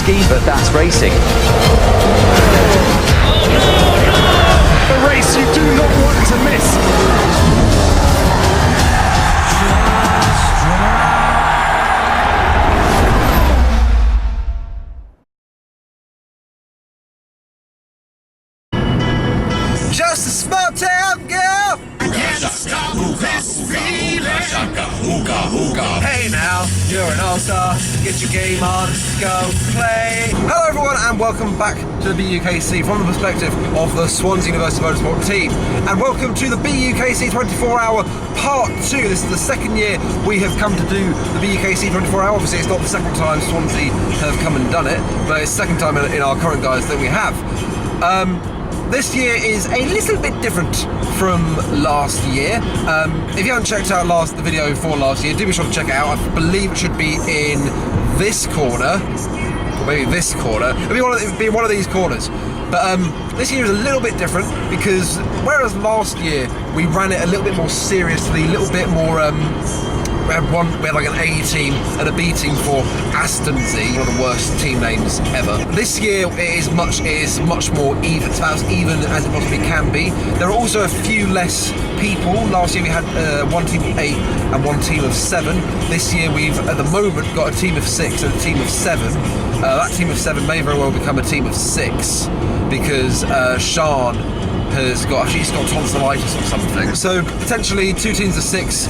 risky, but that's racing. A race you do not want to miss. Just a small town girl. Hey now, you're an all-star. Get your game on, go play. Hello everyone and welcome back to the BUKC from the perspective of the Swansea University Motorsport team. And welcome to the BUKC 24-hour part 2. This is the second year we have come to do the BUKC 24-hour. Obviously it's not the second time Swansea have come and done it, but it's the second time in our current guys that we have. This year is a little bit different from last year. If you haven't checked out the video for last year, do be sure to check it out. I believe it should be in this corner, or maybe this corner. It'll be one of these corners. But this year is a little bit different because whereas last year we ran it a little bit more seriously, a little bit more. We had like an A team and a B team for Astonzy, one of the worst team names ever. This year it is much more even. It's about as even as it possibly can be. There are also a few less people. Last year we had one team of 8 and one team of 7. This year we've at the moment got a team of 6 and a team of 7. That team of 7 may very well become a team of 6 because Sean has got tonsillitis or something. So potentially 2 teams of 6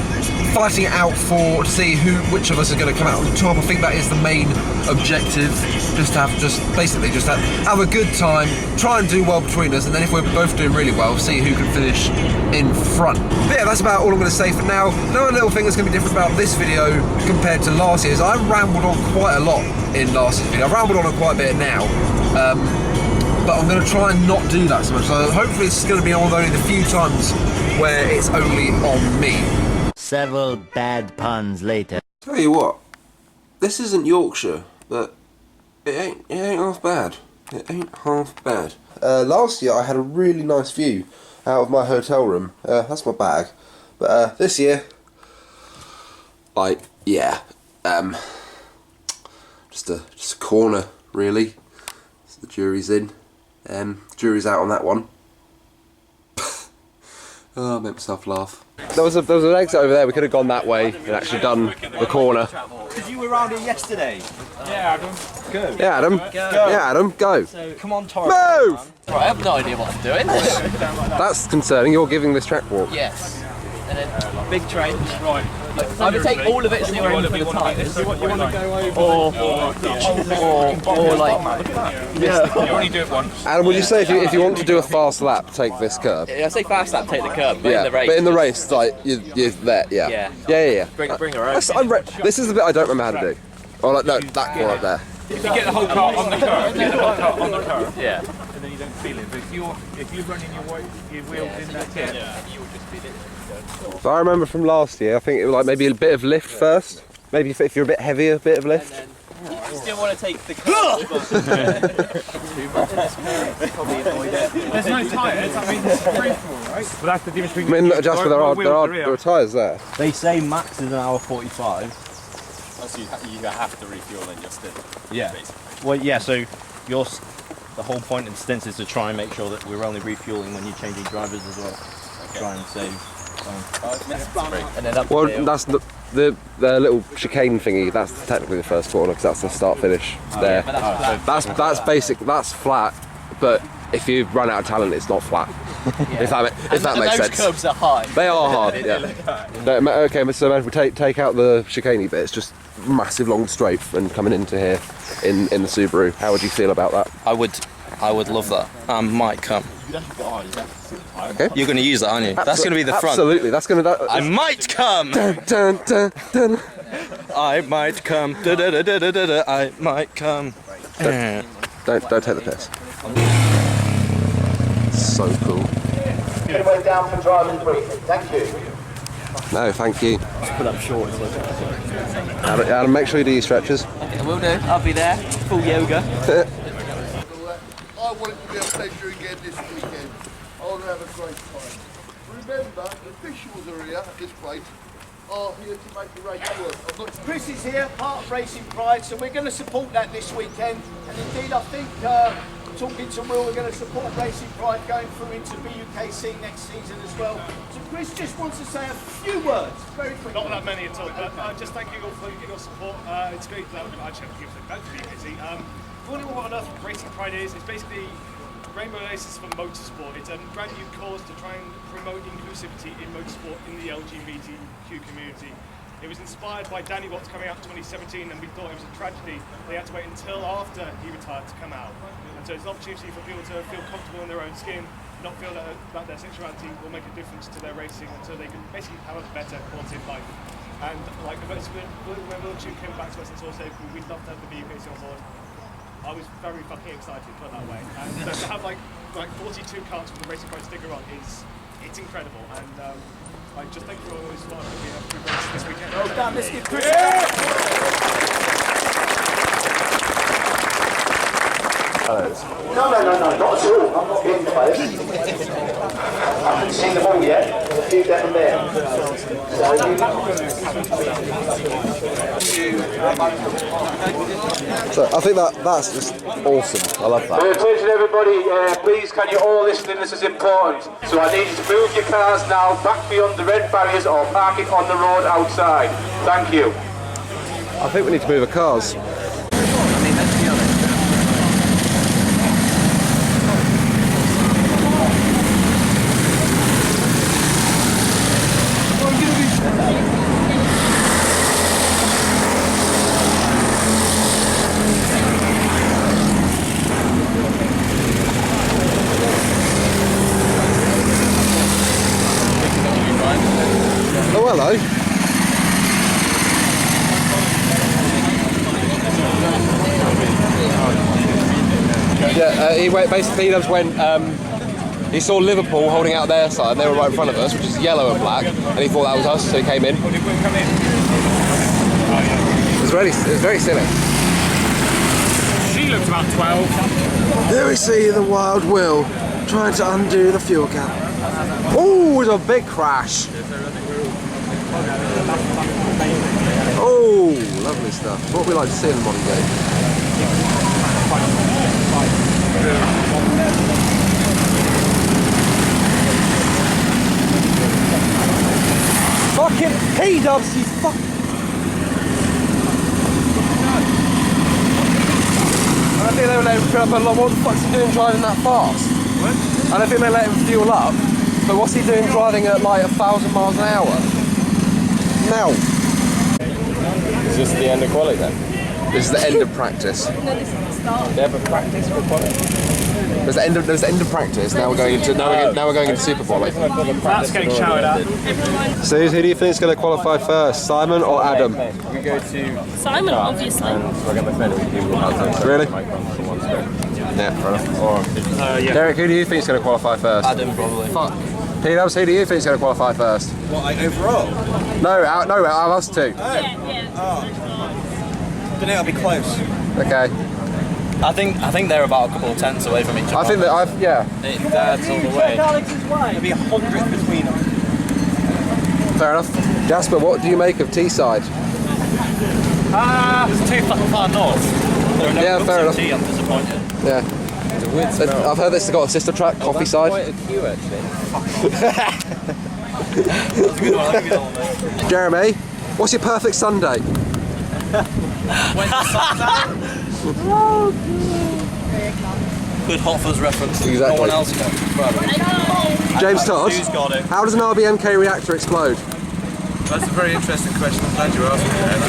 fighting it out to see which of us are going to come out on top. I think that is the main objective. Just have a good time, try and do well between us, and then if we're both doing really well, see who can finish in front. But yeah, that's about all I'm going to say for now. Another little thing that's going to be different about this video compared to last year's, I rambled on quite a lot in last year's video. I've rambled on quite a bit now. But I'm going to try and not do that so much. So hopefully it's going to be on only the few times where it's only on me. Several bad puns later. Tell you what, this isn't Yorkshire, but it ain't half bad. It ain't half bad. Last year I had a really nice view out of my hotel room. That's my bag. But this year, like, yeah, just a corner really. So the jury's in. Jury's out on that one. Oh, I made myself laugh. There was an exit over there. We could have gone that way and actually done the corner. Because you were around here yesterday. Yeah, Adam. Go. Yeah, Adam. Go. Yeah, Adam. Go. So, come on, Torres. Move! Right, I have no idea what I'm doing. That's concerning. You're giving this track walk. Yes. And then big trench. Right. Either take all of it so you're in for the tyres, or like, yeah. You only do it once. Adam, would you say if you want to do a fast lap, take this curb? I say fast lap, take the curb, but yeah, in the race. But in the race, like, you're there, yeah. Yeah. Bring her over. This is the bit I don't remember how to do. Oh, like, no, that one right there. If you get the whole car on the curb, yeah. And then you don't feel it. But if you're running your wheels in that tip, you will just feel it. So I remember from last year, I think it was like maybe a bit of lift first. Maybe if you're a bit heavier, a bit of lift. You still want to take the curb. There's no tyres, I mean it's free fall, right? But that's the difference between. I mean, Jasper, there are tyres there. They say max is an hour 45. So you have to refuel then just to. Yeah. Basically. Well, yeah. So the whole point of the stints is to try and make sure that we're only refueling when you're changing drivers as well. Okay. Try and save. And then up well, that's the little chicane thingy. That's technically the first corner because that's the start finish there. Yeah, that's basic. That's flat. But if you run out of talent, it's not flat. Yeah. if that makes sense. Those curbs are high. They are hard. Yeah. No, okay, so if we take out the chicane bit, it's just massive long straight and coming into here in the Subaru. How would you feel about that? I would love that. Might come. Okay. You're going to use that, aren't you? That's going to be the front. Absolutely. That's going to. I might come. Dun, dun, dun, dun. I might come. Da, da, da, da, da, da, da. I might come. Don't take the piss. So cool. Way down for driving briefing. Thank you. No, thank you. Put up short. Adam, make sure you do your stretches. I will do. I'll be there. Full yoga. I want it to be a pleasure again this weekend. I want to have a great time. Remember, the officials are here at this place. are here to make the race work. I'm not Chris is here, part of Racing Pride, so we're going to support that this weekend. And indeed, I think, talking to Will, we're going to support Racing Pride going through into BUKC next season as well. So Chris just wants to say a few words, very quickly. Not that many at all, but just thank you all for your support. It's great that I actually have to give something back to BUKC. If you wonder what on earth Racing Pride is, it's basically Rainbow Races for motorsport. It's a brand new cause to try and promote inclusivity in motorsport in the LGBTQ community. It was inspired by Danny Watts coming out in 2017, and we thought it was a tragedy they had to wait until after he retired to come out. And so it's an opportunity for people to feel comfortable in their own skin, not feel that their sexuality will make a difference to their racing, and so they can basically have a better quality of life. And like when Will came back to us and sort of said we'd love to have the BUKC on board, I was very fucking excited, put it that way. And so to have like 42 cars with the Racing Pride sticker on it's incredible. And I just thank you all as well for being able to race this weekend. Well done, let's give Chris No, not at all. I'm not getting close. I haven't seen them all yet. There's a few down there. So I think that's just awesome. I love that. Attention everybody, please can you all listen in, this is important. So I need you to move your cars now back beyond the red barriers or park it on the road outside. Thank you. I think we need to move the cars. Oh, hello. Yeah, he went, basically when he saw Liverpool holding out their side, and they were right in front of us, which is yellow and black, and he thought that was us, so he came in. It was very silly. She looks about 12. There we see the Wild Will trying to undo the fuel cap. Oh, it's a big crash. Oh, lovely stuff. What we like to see in the modern day. Fucking P-dubs, you fuck. I think they were letting him fill up a lot. What the fuck's he doing driving that fast? What? I don't think they let him fuel up. But what's he doing driving at like 1,000 miles an hour? Now. Is this the end of quali then? This is the end of practice. They have a practice for quali? There's the end of practice. Now we're going into Super Quali. That's getting shouted at. So who do you think is going to qualify first, Simon or Adam? We go to Simon, obviously. Really? Yeah, fair enough. Derek, who do you think is going to qualify first? Adam, probably. Fuck. P-Dubs, who do you think is going to qualify first? What, like overall? No, out of us two. Yeah. I don't know, it'll be close. Okay. I think they're about a couple of tenths away from each other. I think that That's all the way. There'll be 100 between them. Fair enough. Jasper, what do you make of Teesside? It's too fucking far north. Yeah, fair enough. I'm disappointed. Yeah. I've heard this has got a sister track, Coffee Side. Quite a queue actually. That's a good one. I'll give you that one, mate. Jeremy, what's your perfect Sunday? Good Hot Fuzz reference. Exactly. No one else got. James Todd, Who's got it? how does an RBMK reactor explode? That's a very interesting question. I'm glad you asked me that.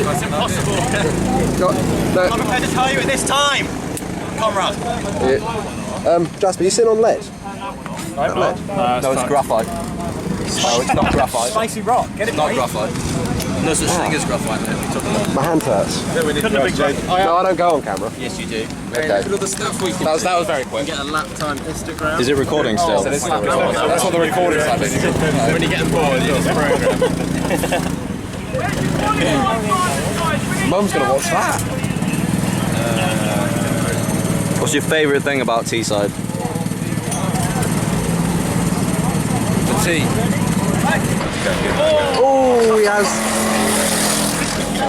That's impossible. No. I'm prepared to tell you at this time, comrade. Jasper, you sitting on lead? I'm not. No, it's graphite. No, it's not graphite. Spicy rock. Get it Not right. graphite. No such thing as graphite, mate. We took them. My hand hurts. No, I don't go on camera. Yes, you do. Okay. That was very quick. Get a lap time Instagram. Is it recording still? That's what the recording's like. When you get bored, you just program. Mum's gonna watch that. What's your favourite thing about Teesside? The tea. Oh, he has.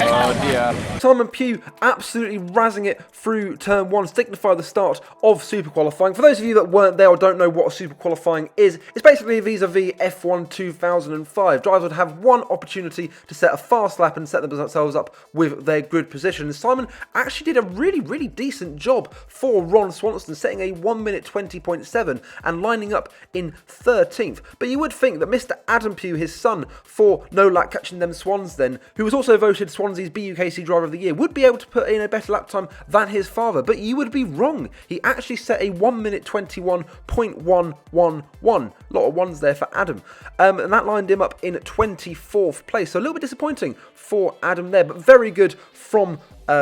Oh dear. Simon Pugh absolutely razzing it through turn 1, signify the start of Super Qualifying. For those of you that weren't there or don't know what Super Qualifying is, it's basically vis-a-vis F1 2005. Drivers would have one opportunity to set a fast lap and set themselves up with their grid position. And Simon actually did a really decent job for Ron Swanson, setting a 1 minute 20.7 and lining up in 13th. But you would think that Mr. Adam Pugh, his son, for No Luck Catching Them Swans then, who was also voted Swansea's BUKC Driver of the Year, would be able to put in a better lap time than his father, but you would be wrong. He actually set a 1 minute 21.111. A lot of ones there for Adam. And that lined him up in 24th place. So a little bit disappointing for Adam there, but very good from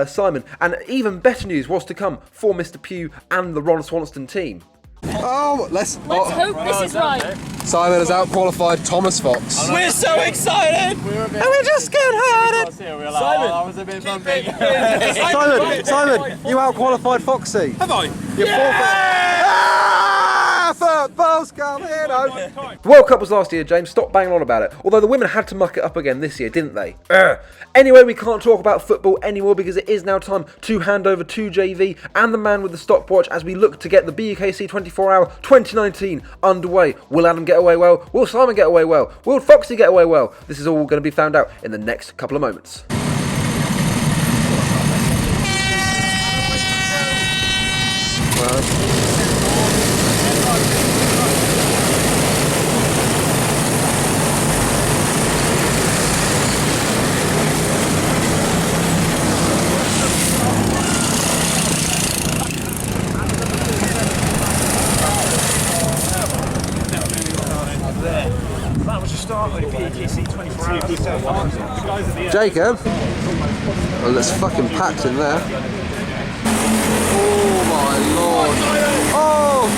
Simon. And even better news was to come for Mr. Pugh and the Ron Swanson team. Oh, let's hope this is right. Simon has out-qualified Thomas Fox. We're so excited! And we're just getting hard. Simon, I was a bit bumpy. Simon, you out-qualified Foxy. Have I? You're football's coming home. World Cup was last year, James. Stop banging on about it. Although the women had to muck it up again this year, didn't they? Anyway, we can't talk about football anymore because it is now time to hand over to JV and the man with the stopwatch as we look to get the BUKC 24-hour 2019 underway. Will Adam get away well? Will Simon get away well? Will Foxy get away well? This is all going to be found out in the next couple of moments. Jacob? Well, it's fucking packed in there. Oh my lord. Oh!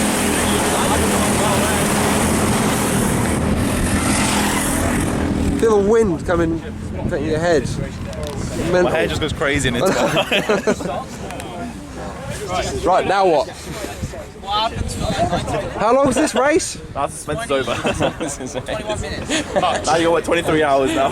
Feel the wind coming hitting your head. My hair just goes crazy in it. Right, now what? How long is this race? That's suspense is over. 21 minutes. Now you got 23 hours now.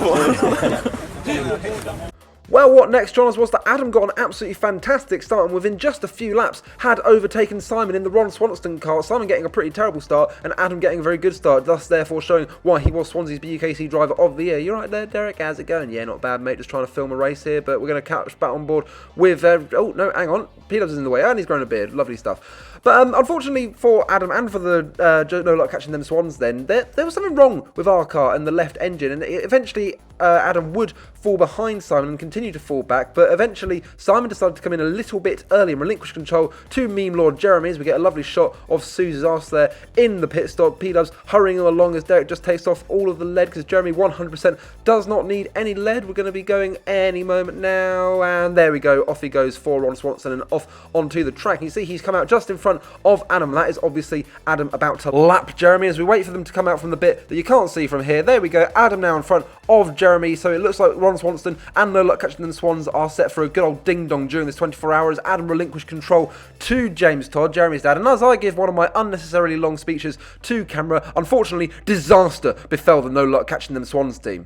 Well, what next, John, was that Adam got an absolutely fantastic start and within just a few laps had overtaken Simon in the Ron Swanson car. Simon getting a pretty terrible start and Adam getting a very good start, thus therefore showing why he was Swansea's BUKC Driver of the Year. You're right there, Derek. How's it going? Yeah, not bad, mate. Just trying to film a race here, but we're going to catch back on board with... oh, no, hang on. P-Dubs is in the way and he's grown a beard. Lovely stuff. But unfortunately for Adam and for the No Luck Catching Them Swans then, there was something wrong with our car and the left engine, and eventually Adam would fall behind Simon and continue to fall back, but eventually Simon decided to come in a little bit early and relinquish control to Meme Lord Jeremy as we get a lovely shot of Suze's arse there in the pit stop. P-Dubs hurrying along as Derek just takes off all of the lead because Jeremy 100% does not need any lead. We're going to be going any moment now, and there we go, off he goes for Ron Swanson and off onto the track. You see he's come out just in front of Adam. That is obviously Adam about to lap Jeremy as we wait for them to come out from the bit that you can't see from here. There we go, Adam now in front of Jeremy, so it looks like Ron Swanson and No Luck Catching Them Swans are set for a good old ding-dong during this 24 hours. Adam relinquished control to James Todd, Jeremy's dad, and as I give one of my unnecessarily long speeches to camera, unfortunately, disaster befell the No Luck Catching Them Swans team.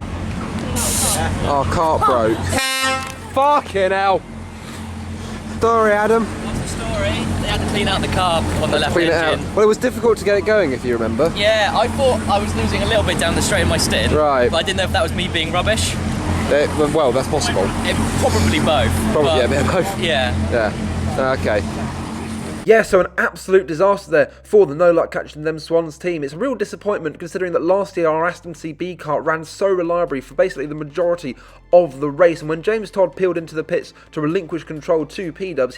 Our cart broke. Fucking hell. Sorry, Adam. What's the story? They had to clean out the carb on the left Clean it engine. out. Well, it was difficult to get it going, if you remember. Yeah, I thought I was losing a little bit down the straight in my stint. Right. But I didn't know if that was me being rubbish. Well, that's possible. Probably both. Probably, yeah, a bit of both. Yeah. Yeah. Okay. Yeah, so an absolute disaster there for the No Luck Catching Them Swans team. It's a real disappointment considering that last year our Aston CB kart ran so reliably for basically the majority of the race, and when James Todd peeled into the pits to relinquish control to P-Dubs,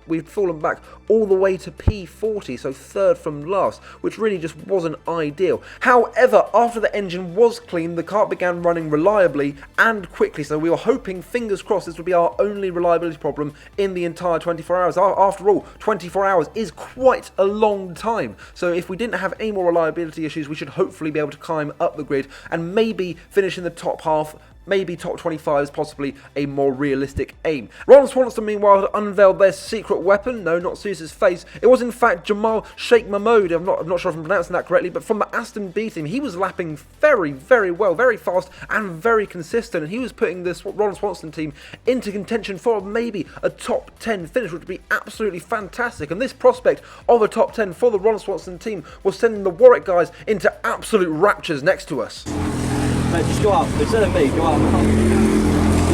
we'd fallen back all the way to P40, so third from last, which really just wasn't ideal. However, after the engine was clean, the kart began running reliably and quickly, so we were hoping, fingers crossed, this would be our only reliability problem in the entire 24 hours. After all, 24 hours is quite a long time, so if we didn't have any more reliability issues, we should hopefully be able to climb up the grid and maybe finish in the top half maybe top 25 is possibly a more realistic aim. Ron Swanson, meanwhile, had unveiled their secret weapon. No, not Zeus's face. It was in fact Jamal Sheikh Mahmood. I'm not sure if I'm pronouncing that correctly, but from the Aston B team, he was lapping very, very well, very fast and very consistent, and he was putting this Ron Swanson team into contention for maybe a top 10 finish, which would be absolutely fantastic. And this prospect of a top 10 for the Ron Swanson team was sending the Warwick guys into absolute raptures next to us. Mate, just go out. Instead of me, go out. You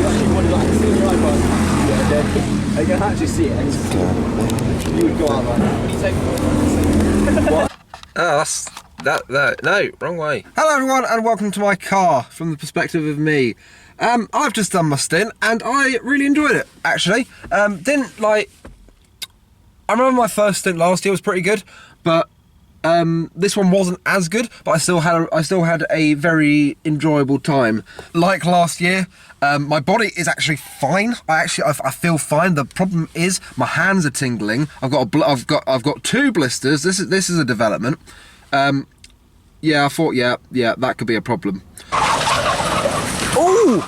actually want to like see the right one. Yeah, then you can actually see it. You would go out, man. You take what? No, wrong way. Hello everyone and welcome to my car from the perspective of me. I've just done my stint and I really enjoyed it, actually. I remember my first stint last year was pretty good, but this one wasn't as good, but I still had a very enjoyable time. Like last year, my body is actually fine. I feel fine. The problem is my hands are tingling. I've got 2 blisters. This is a development. Yeah, I thought yeah, that could be a problem. Ooh,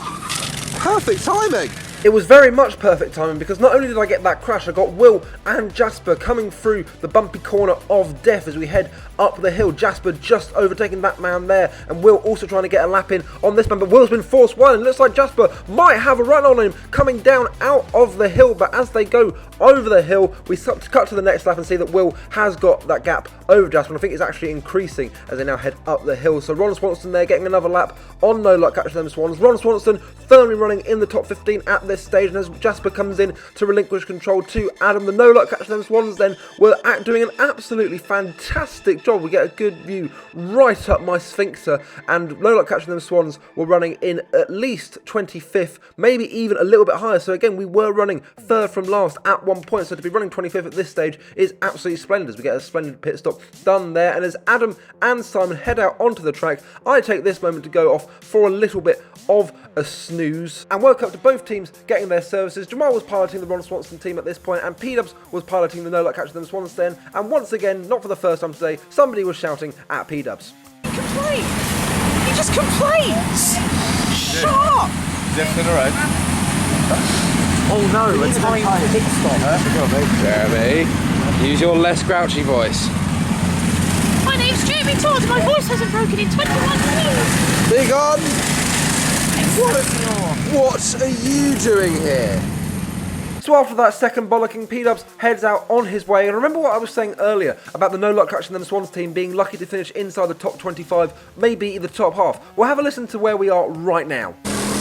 perfect timing. It was very much perfect timing because not only did I get that crash, I got Will and Jasper coming through the bumpy corner of death as we head up the hill. Jasper just overtaking that man there, and Will also trying to get a lap in on this man, but Will's been forced wide, and it looks like Jasper might have a run on him coming down out of the hill, but as they go over the hill, we cut to the next lap and see that Will has got that gap over Jasper, and I think it's actually increasing as they now head up the hill. So Ron Swanson there getting another lap on No Luck Catching Them Swans. Ron Swanson firmly running in the top 15 at this stage, and as Jasper comes in to relinquish control to Adam, the No Luck Catching Them Swans then were doing an absolutely fantastic job. We get a good view right up my sphincter, and No Luck Catching Them Swans were running in at least 25th, maybe even a little bit higher. So again, we were running third from last at one point, so to be running 25th at this stage is absolutely splendid as we get a splendid pit stop done there. And as Adam and Simon head out onto the track, I take this moment to go off for a little bit of a snooze and woke up to both teams getting their services. Jamal was piloting the Ron Swanson team at this point, and P-Dubs was piloting the No Luck Catching Them Swans then, and once again, not for the first time today, somebody was shouting at P-Dubs. Complain! He just complains! Shut up! Is everything alright? Oh no, it's time to pit stop. Jeremy, use your less grouchy voice. My name's Jeremy Todd, my voice hasn't broken in 21 years! Big on! What are you doing here? So after that second bollocking, P-Dubs heads out on his way, and remember what I was saying earlier about the No Luck Catching Them Swans team being lucky to finish inside the top 25, maybe the top half. Well, have a listen to where we are right now.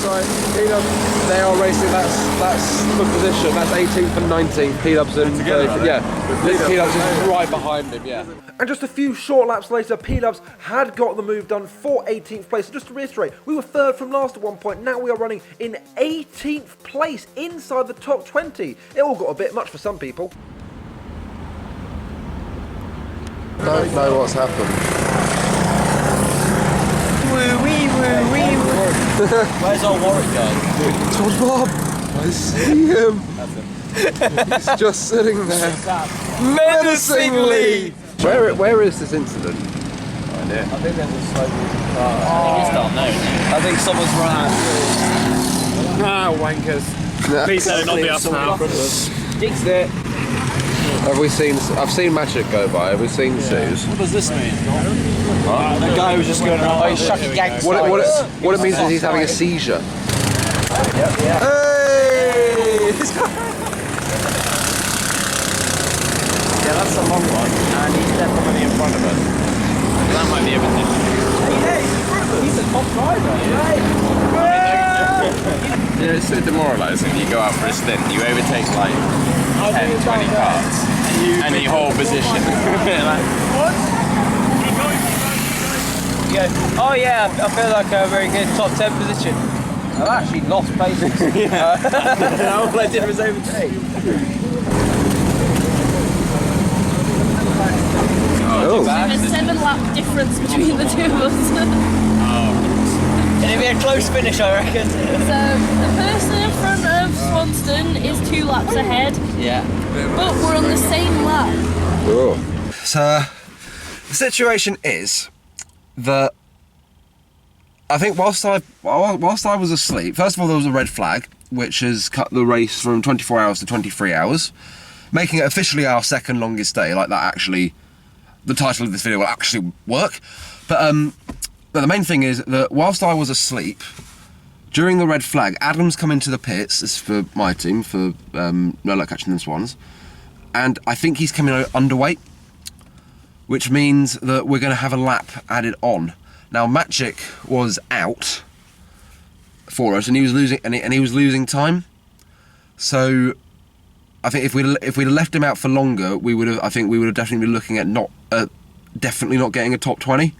Right, P-Dubs, they are racing, that's good position, that's 18th and 19th, P-Dubs and P-Dubs is right behind him, yeah. And just a few short laps later, P-Dubs had got the move done for 18th place. So just to reiterate, we were third from last at one point, now we are running in 18th place inside the top 20. It all got a bit much for some people. Don't know what's happened. Where's our Warwick guy? Todd Bob! I see him! He's just sitting there. Menacingly! Where is this incident? I think there's a slow I think someone's run out. Wankers. Please let it not be us now. Jinxed it. I've seen Magic go by, have we seen Suze? What does this mean? That guy was just going around. Oh, he's shucking gangs. What it means is he's having a seizure. Yep. Hey! Yeah, that's a long one, and he's definitely in front of us. That might be a bit he's the top driver. Yeah, it's so demoralising. You go out for a stint, you overtake like 10, 20 cars, and you hold position. What? You go, oh yeah, I feel like a very good top 10 position. I've actually lost places. All I did was overtake. There's a 7-lap difference between the two of us. It'll be a close finish, I reckon. So the person in front of Swanston is 2 laps ahead. Yeah. But we're on the same lap. So the situation is that I think whilst I was asleep, first of all there was a red flag, which has cut the race from 24 hours to 23 hours, making it officially our second longest day. Like that actually, the title of this video will actually work. But the main thing is that whilst I was asleep, during the red flag, Adam's come into the pits. This is for my team, for No Luck Catching Them Swans, and I think he's coming out underweight, which means that we're going to have a lap added on. Now Magic was out for us, and he was losing, and he was losing time. So I think if we'd left him out for longer, we would have. I think we would have definitely been looking at definitely not getting a top 20.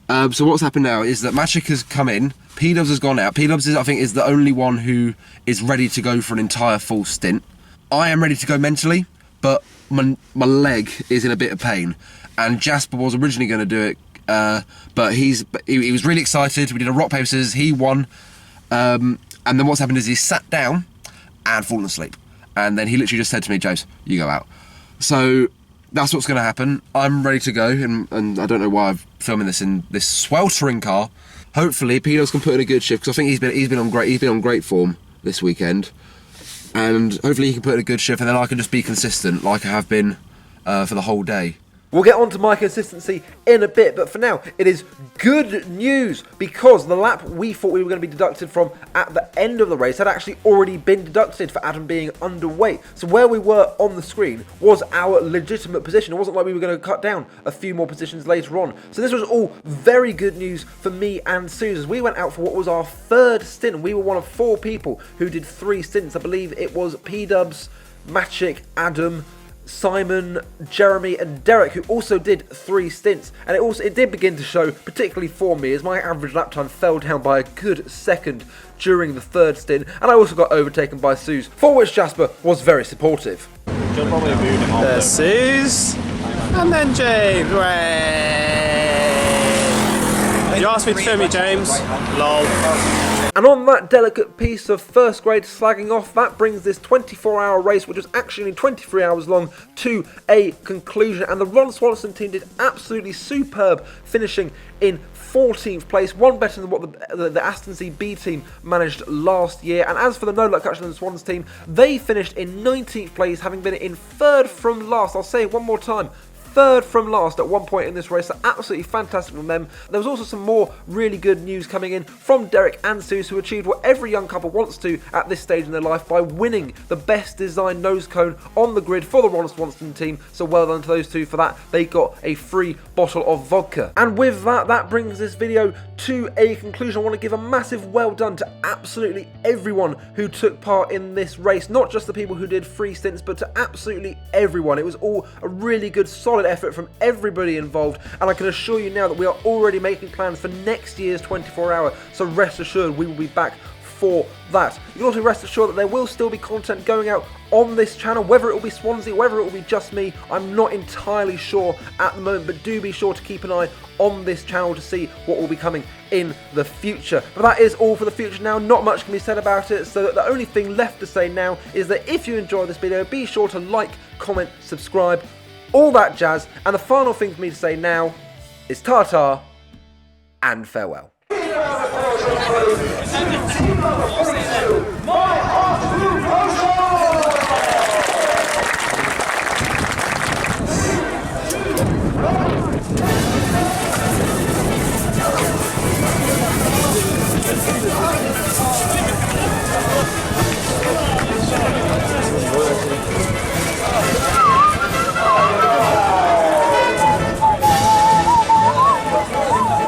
So what's happened now is that Magic has come in. P-Dubs has gone out. P-Dubs I think is the only one who is ready to go for an entire full stint. I am ready to go mentally, but my leg is in a bit of pain. And Jasper was originally going to do it. But he was really excited. We did a rock, paper, scissors. He won. And then what's happened is he sat down and fallen asleep. And then he literally just said to me, James, you go out. So that's what's going to happen. I'm ready to go. And I don't know why I'm filming this in this sweltering car. Hopefully, Pedro's can put in a good shift, because I think he's been on great form this weekend. And hopefully he can put in a good shift, and then I can just be consistent like I have been for the whole day. We'll get on to my consistency in a bit, but for now, it is good news, because the lap we thought we were going to be deducted from at the end of the race had actually already been deducted for Adam being underweight. So where we were on the screen was our legitimate position. It wasn't like we were going to cut down a few more positions later on. So this was all very good news for me and Suze, as we went out for what was our third stint. We were one of 4 people who did 3 stints. I believe it was P-Dubs, Maciek, Adam, Simon, Jeremy and Derek, who also did 3 stints, and it did begin to show, particularly for me, as my average lap time fell down by a good second during the 3rd stint, and I also got overtaken by Suze, for which Jasper was very supportive. There's Suze, and then James. You asked me to film you, James. Lol. And on that delicate piece of first grade slagging off, that brings this 24-hour race, which was actually 23 hours long, to a conclusion. And the Ron Swanson team did absolutely superb, finishing in 14th place, one better than what the Aston C B team managed last year. And as for the No Luck Catching Them Swans team, they finished in 19th place, having been in 3rd from last. I'll say it one more time. 3rd from last at one point in this race, so absolutely fantastic from them. There was also some more really good news coming in from Derek and Suze, who achieved what every young couple wants to at this stage in their life by winning the best designed nose cone on the grid for the Ron Swanson team. So well done to those two for that. They got a free bottle of vodka. And with that, that brings this video to a conclusion. I want to give a massive well done to absolutely everyone who took part in this race, not just the people who did 3 stints, but to absolutely everyone. It was all a really good, solid effort from everybody involved, and I can assure you now that we are already making plans for next year's 24-hour, so rest assured we will be back for that. You can also rest assured that there will still be content going out on this channel, whether it will be Swansea, whether it will be just me, I'm not entirely sure at the moment, but do be sure to keep an eye on this channel to see what will be coming in the future. But that is all for the future now. Not much can be said about it, so the only thing left to say now is that if you enjoyed this video, be sure to like, comment, subscribe, all that jazz. And the final thing for me to say now is ta-ta and farewell.